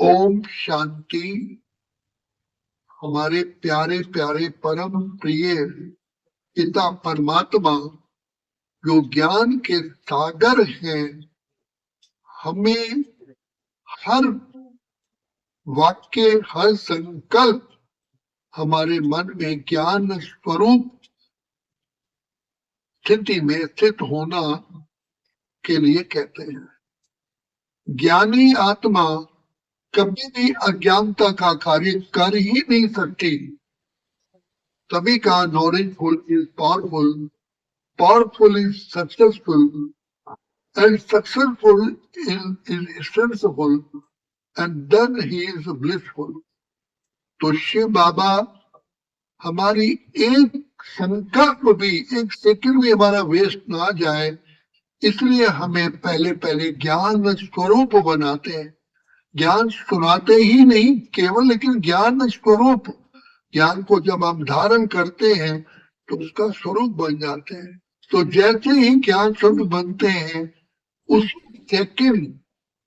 ओम शांति। हमारे प्यारे प्यारे परम प्रिय पिता परमात्मा जो ज्ञान के सागर हैं, हमें हर वाक्य, हर संकल्प हमारे मन में ज्ञान स्वरूप स्थिति में स्थित होना के लिए कहते हैं। ज्ञानी आत्मा कभी भी अज्ञानता का कार्य कर ही नहीं सकती। तभी कहा knowledgeful is powerful, powerful is successful, and successful is sensible, and then he is blissful। तो शिव बाबा हमारी एक संकल्प भी, एक सेकंड भी हमारा वेस्ट ना जाए, इसलिए हमें पहले पहले ज्ञान स्वरूप बनाते हैं। ज्ञान सुनाते ही नहीं केवल, लेकिन ज्ञान स्वरूप, ज्ञान को जब हम धारण करते हैं तो उसका स्वरूप बन जाते हैं। तो जैसे ही ज्ञान स्वरूप बनते हैं, उस सेकंड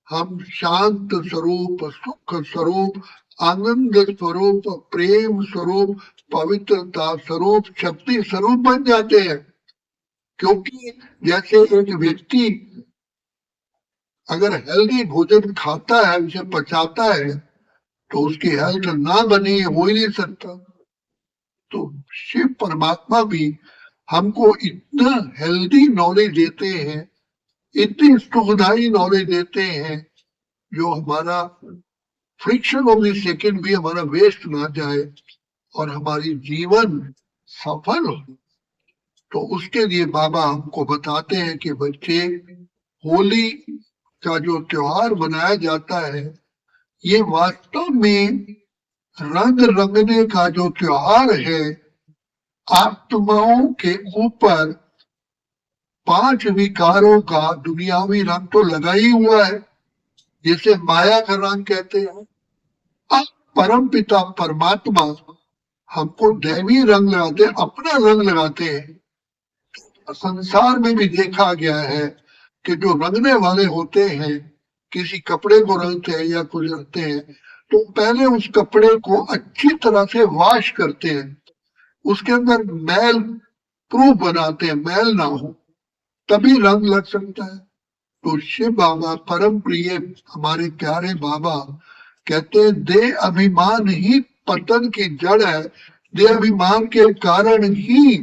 हम शांत स्वरूप, सुख स्वरूप, आनंद स्वरूप, प्रेम स्वरूप, पवित्रता स्वरूप, शक्ति स्वरूप बन जाते हैं। क्योंकि जैसे एक व्यक्ति अगर हेल्दी भोजन खाता है, उसे पचाता है, तो उसकी हेल्थ ना बनी हो ही नहीं सकता। तो शिव परमात्मा भी हमको इतना हेल्दी नॉलेज देते हैं, इतनी सुखदायी नॉलेज देते हैं, जो हमारा फ्रिक्शन ऑफ द सेकंड भी हमारा वेस्ट ना जाए और हमारी जीवन सफल हो। तो उसके लिए बाबा हमको बताते हैं कि बच्चे, होली का जो त्योहार मनाया जाता है, ये वास्तव में रंग रंगने का जो त्योहार है। आत्माओं के ऊपर 5 विकारों का दुनियावी रंग तो लगा ही हुआ है, जिसे माया का रंग कहते हैं। अब परम पिता परमात्मा हमको दैवी रंग लगाते हैं, अपना रंग लगाते हैं। संसार में भी देखा गया है कि जो रंगने वाले होते हैं, किसी कपड़े को रंगते हैं या कुछ रखते हैं, तो पहले उस कपड़े को अच्छी तरह से वॉश करते हैं, उसके अंदर मैल प्रूफ बनाते हैं, मैल ना हो, तभी रंग लग सकता है। तो शिव बाबा परम प्रिय हमारे प्यारे बाबा कहते हैं, देह अभिमान ही पतन की जड़ है। देह अभिमान के कारण ही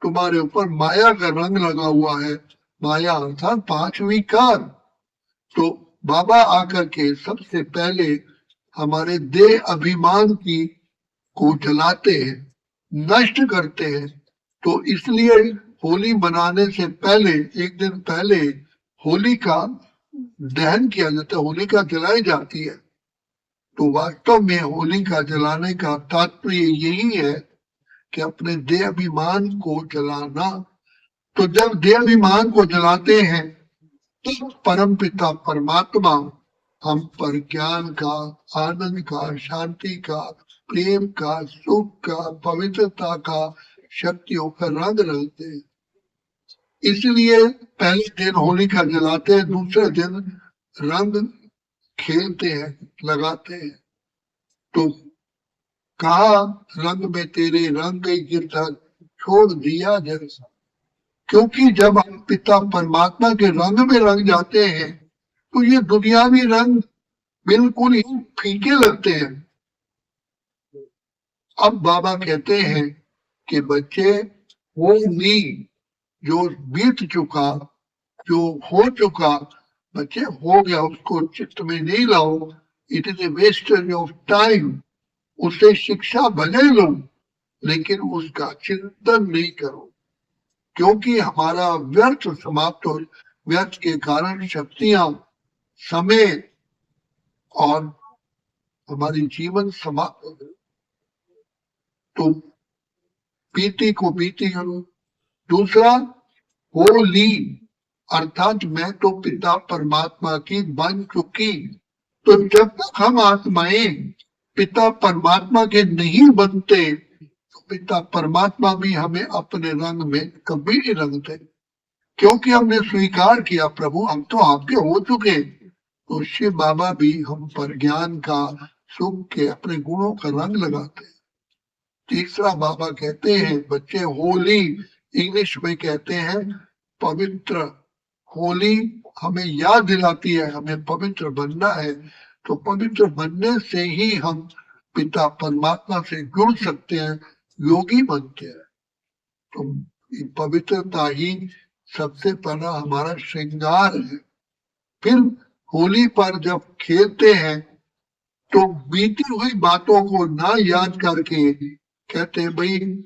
तुम्हारे ऊपर माया का रंग लगा हुआ है। माया अर्थात 5 विकार। तो बाबा आकर के सबसे पहले हमारे देह अभिमान की को जलाते हैं, नष्ट करते हैं। तो इसलिए होली मनाने से पहले, एक दिन पहले होली का दहन किया जाता है, होलिका जलाई जाती है। तो वास्तव में होलिका जलाने का तात्पर्य यही है कि अपने देह अभिमान को जलाना। तो जब देह अभिमान को जलाते हैं, तो परम पिता परमात्मा हम पर ज्ञान का, आनंद का, शांति का, प्रेम का, सुख का, पवित्रता का, शक्तियों का रंग रंगते हैं। इसलिए पहले दिन होलिका जलाते हैं, दूसरे दिन रंग खेलते हैं, लगाते हैं। तो कहा, रंग में तेरे रंग गई गिरधर, छोड़ दिया जैसा। क्योंकि जब हम पिता परमात्मा के रंग में रंग जाते हैं, तो ये दुनियावी रंग बिल्कुल ही फीके लगते हैं। अब बाबा कहते हैं कि बच्चे, वो नी जो बीत चुका, जो हो चुका, बच्चे हो गया, उसको चित्त में नहीं लाओ। It is a wastage of time. उसे शिक्षा भले लो, लेकिन उसका चिंतन नहीं करो, क्योंकि हमारा व्यर्थ समाप्त हो, व्यर्थ के कारण शक्तियां, समय और हमारी जीवन समाप्त हो गए। तो पीती को पीती करो। दूसरा, होली अर्थात मैं तो पिता परमात्मा की बन चुकी। तो जब तक हम आत्माएं पिता परमात्मा के नहीं बनते, तो पिता परमात्मा भी हमें अपने रंग में कभी नहीं रंगते, क्योंकि हमने स्वीकार किया, प्रभु हम तो आपके हो चुके, तो शिव बाबा भी हम पर ज्ञान का, सुख के, अपने गुणों का रंग लगाते हैं। तीसरा बाबा कहते हैं, बच्चे होली इंग्लिश में कहते हैं पवित्र। होली हमें याद दिलाती है हमें पवित्र बनना है। तो पवित्र बनने से ही हम पिता परमात्मा से जुड़ सकते हैं, योगी बनते हैं। तो पवित्रता ही सबसे पहला हमारा श्रृंगार है। फिर होली पर जब खेलते हैं तो बीती हुई बातों को ना याद करके कहते हैं, भाई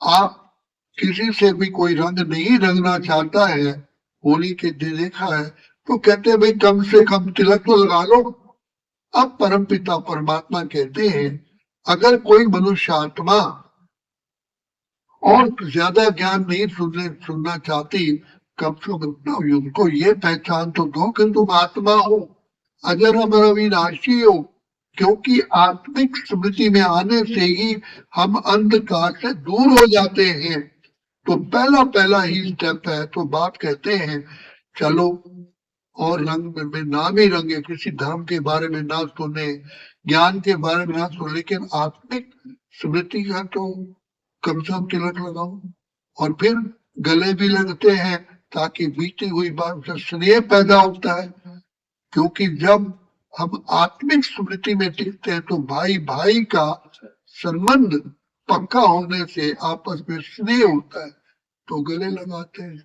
आप किसी से भी कोई रंग नहीं रंगना चाहता है, होली के दिन देखा है, तो कहते हैं भाई कम से कम तिलक तो लगा लो। अब परमपिता परमात्मा कहते हैं, अगर कोई मनुष्य आत्मा और ज्यादा ज्ञान नहीं सुनना चाहती, कम से कम उनको ये पहचान तो दो कि तुम आत्मा हो, अगर हम अविनाशी हो। क्योंकि आत्मिक स्मृति में आने से ही हम अंधकार से दूर हो जाते हैं। तो पहला पहला ही स्टेप है। तो बाप कहते हैं चलो और रंग में ना भी रंगे, किसी धर्म के बारे में ना सुने, ज्ञान के बारे में ना सुने, लेकिन आत्मिक स्मृति का तो कम से कम तिलक लगाओ। और फिर गले भी लगते हैं ताकि बीती हुई बात से स्नेह पैदा होता है। क्योंकि जब हम आत्मिक स्मृति में टिकते हैं तो भाई भाई का संबंध पक्का होने से आपस में स्नेह होता है, तो गले लगाते हैं।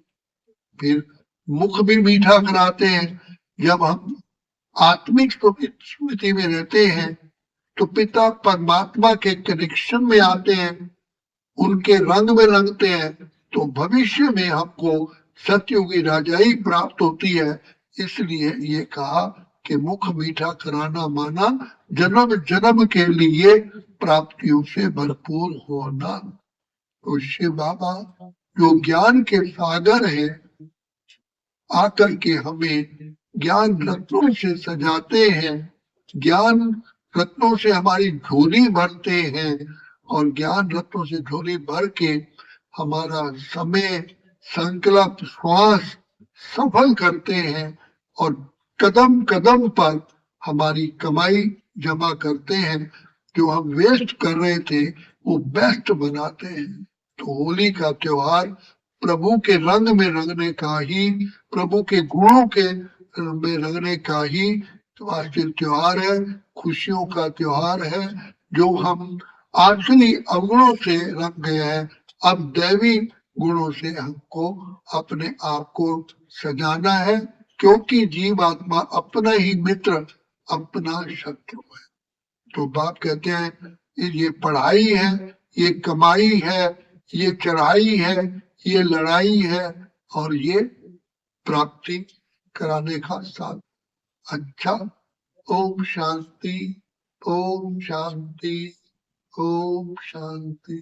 फिर मुख भी मीठा कराते हैं। जब हम आत्मिक स्मृति में रहते हैं तो पिता परमात्मा के कनेक्शन में आते हैं, उनके रंग में रंगते हैं, तो भविष्य में हमको सत्ययुगी राजाई प्राप्त होती है। इसलिए ये कहा कि मुख मीठा कराना माना जन्म जन्म के लिए प्राप्तियों से भरपूर होना। तो शिव बाबा जो ज्ञान के सागर है, आकर के हमें ज्ञान रत्नों से सजाते हैं, ज्ञान रत्नों से हमारी झोली भरते हैं, और ज्ञान रत्नों से झोली भर के हमारा समय, संकल्प, श्वास सफल करते हैं, और कदम कदम पर हमारी कमाई जमा करते हैं। जो हम वेस्ट कर रहे थे वो बेस्ट बनाते हैं। तो होली का त्योहार प्रभु के रंग में रंगने का ही, प्रभु के गुणों के में रंगने का ही वास्तविक त्योहार है, खुशियों का त्योहार है। जो हम आसुरी अवगुणों से रंग गए हैं, अब दैवी गुणों से हमको अपने आप को सजाना है। क्योंकि जीव आत्मा अपना ही मित्र, अपना शत्रु है। तो बाप कहते हैं ये पढ़ाई है, ये कमाई है, ये चढ़ाई है, ये लड़ाई है, और ये प्राप्ति कराने का साथ। अच्छा, ओम शांति, ओम शांति, ओम शांति।